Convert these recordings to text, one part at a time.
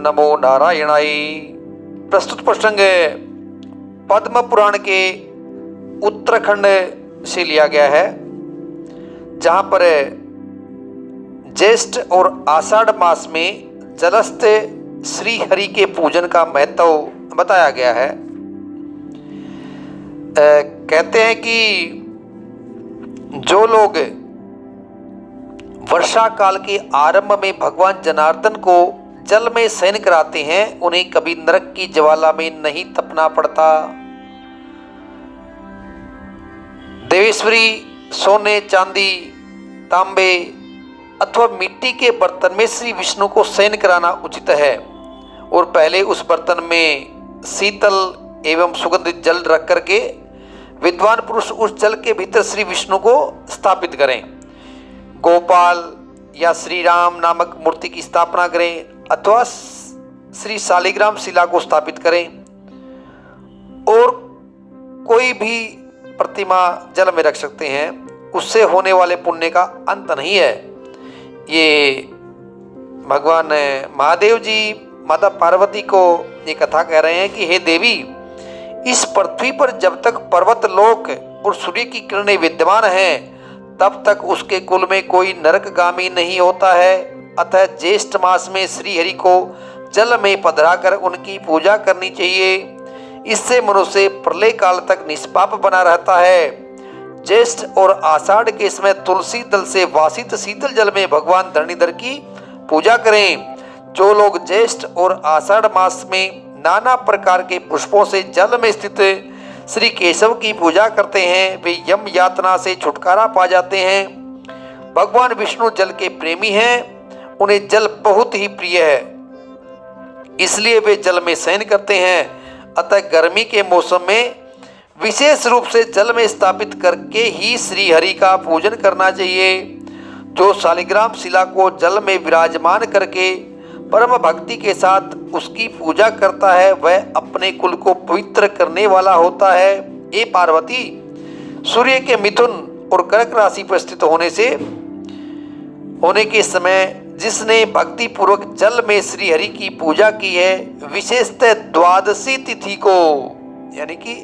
नमो नारायणाय। प्रस्तुत प्रसंग पद्म पुराण के उत्तराखंड से लिया गया है, जहाँ पर ज्येष्ठ और आषाढ़ मास में जलस्थ श्री हरि के पूजन का महत्व बताया गया है। कहते हैं कि जो लोग वर्षा काल के आरंभ में भगवान जनार्दन को जल में शयन कराते हैं, उन्हें कभी नरक की ज्वाला में नहीं तपना पड़ता। देवेश्वरी सोने, चांदी, तांबे अथवा मिट्टी के बर्तन में श्री विष्णु को शयन कराना उचित है और पहले उस बर्तन में शीतल एवं सुगंधित जल रख करके विद्वान पुरुष उस जल के भीतर श्री विष्णु को स्थापित करें। गोपाल या श्री राम नामक मूर्ति की स्थापना करें अथवा श्री शालिग्राम शिला को स्थापित करें और कोई भी प्रतिमा जल में रख सकते हैं। उससे होने वाले पुण्य का अंत नहीं है। ये भगवान महादेव जी माता पार्वती को ये कथा कह रहे हैं कि हे देवी, इस पृथ्वी पर जब तक पर्वत लोक और सूर्य की किरणें विद्यमान हैं, तब तक उसके कुल में कोई नरकगामी नहीं होता है। अतः ज्येष्ठ मास में श्री हरि को जल में पधराकर उनकी पूजा करनी चाहिए। इससे मनुष्य प्रलय काल तक निष्पाप बना रहता है। ज्येष्ठ और आषाढ़ के समय तुलसी दल से वासित शीतल जल में भगवान धरणीधर की पूजा करें। जो लोग ज्येष्ठ और आषाढ़ मास में नाना प्रकार के पुष्पों से जल में स्थित श्री केशव की पूजा करते हैं, वे यम यातना से छुटकारा पा जाते हैं। भगवान विष्णु जल के प्रेमी हैं, उन्हें जल बहुत ही प्रिय है, इसलिए वे जल में शयन करते हैं। अतः गर्मी के मौसम में विशेष रूप से जल में स्थापित करके ही श्री हरि का पूजन करना चाहिए। जो शालिग्राम शिला को जल में विराजमान करके परम भक्ति के साथ उसकी पूजा करता है, वह अपने कुल को पवित्र करने वाला होता है। ये पार्वती, सूर्य के मिथुन और कर्क राशि पर स्थित होने के समय जिसने भक्ति पूर्वक जल में श्री हरि की पूजा की है, विशेषतः द्वादशी तिथि को, यानी कि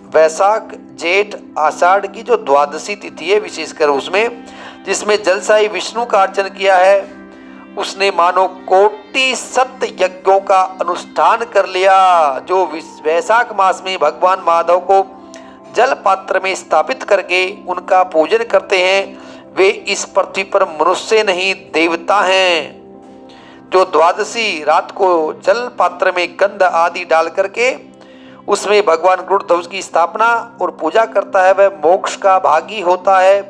वैशाख, जेठ, आषाढ़ की जो द्वादशी तिथि है, विशेषकर उसमें जिसमें जलसाई विष्णु का अर्चन किया है, उसने मानो कोटि सत्य यज्ञों का अनुष्ठान कर लिया। जो वैशाख मास में भगवान माधव को जल पात्र में स्थापित करके उनका पूजन करते हैं, वे इस पृथ्वी पर मनुष्य नहीं देवता हैं। जो द्वादशी रात को जल पात्र में गंध आदि डाल करके उसमें भगवान गरुड़ध्वज की स्थापना और पूजा करता है, वह मोक्ष का भागी होता है।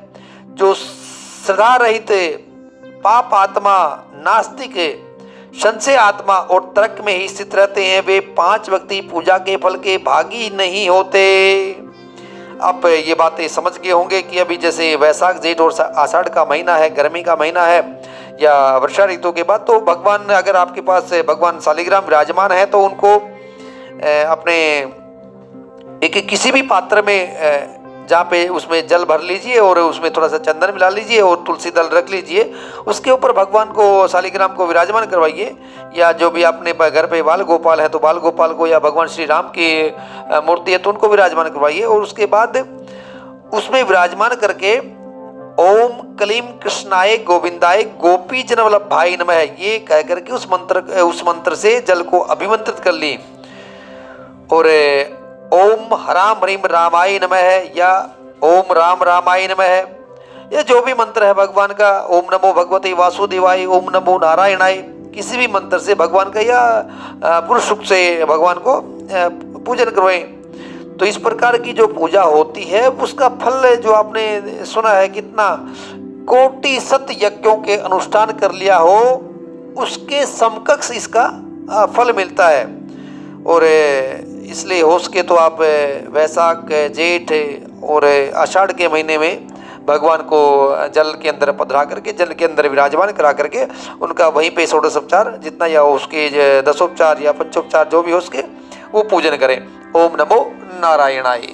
जो सदा रहित पाप आत्मा, नास्तिक, संशय आत्मा और तर्क में ही स्थित रहते हैं, वे 5 व्यक्ति पूजा के फल के भागी नहीं होते। आप ये बातें समझ गए होंगे कि अभी जैसे वैशाख, जेठ और आषाढ़ का महीना है, गर्मी का महीना है या वर्षा ऋतु के बाद, तो भगवान, अगर आपके पास भगवान शालिग्राम विराजमान है तो उनको अपने एक किसी भी पात्र में जहाँ पे उसमें जल भर लीजिए और उसमें थोड़ा सा चंदन मिला लीजिए और तुलसी दल रख लीजिए। उसके ऊपर भगवान को, शालिग्राम को विराजमान करवाइए, या जो भी अपने घर पे बाल गोपाल है तो बाल गोपाल को, या भगवान श्री राम की मूर्ति है तो उनको विराजमान करवाइए। और उसके बाद उसमें विराजमान करके ओम क्लीम कृष्णाय गोविंदाय गोपी जन वल्लभाय नमः, ये कह करके उस मंत्र से जल को अभिमंत्रित कर ली। और ओम हराम ह्रीम रामाय नमः या ओम राम रामाय नमः, ये जो भी मंत्र है भगवान का, ओम नमो भगवते वासुदेवाय, ओम नमो नारायणाय, किसी भी मंत्र से भगवान का या पुरुष सूक्त से भगवान को पूजन करवाएं। तो इस प्रकार की जो पूजा होती है उसका फल जो आपने सुना है, कितना कोटि सत्य यज्ञों के अनुष्ठान कर लिया हो उसके समकक्ष इसका फल मिलता है। और इसलिए हो सके तो आप वैशाख, जेठ और आषाढ़ के महीने में भगवान को जल के अंदर पधरा करके, जल के अंदर विराजमान करा करके उनका वहीं पे षोडशोपचार जितना या उसके दशोपचार या पंचोपचार जो भी हो सके वो पूजन करें। ओम नमो नारायणाय।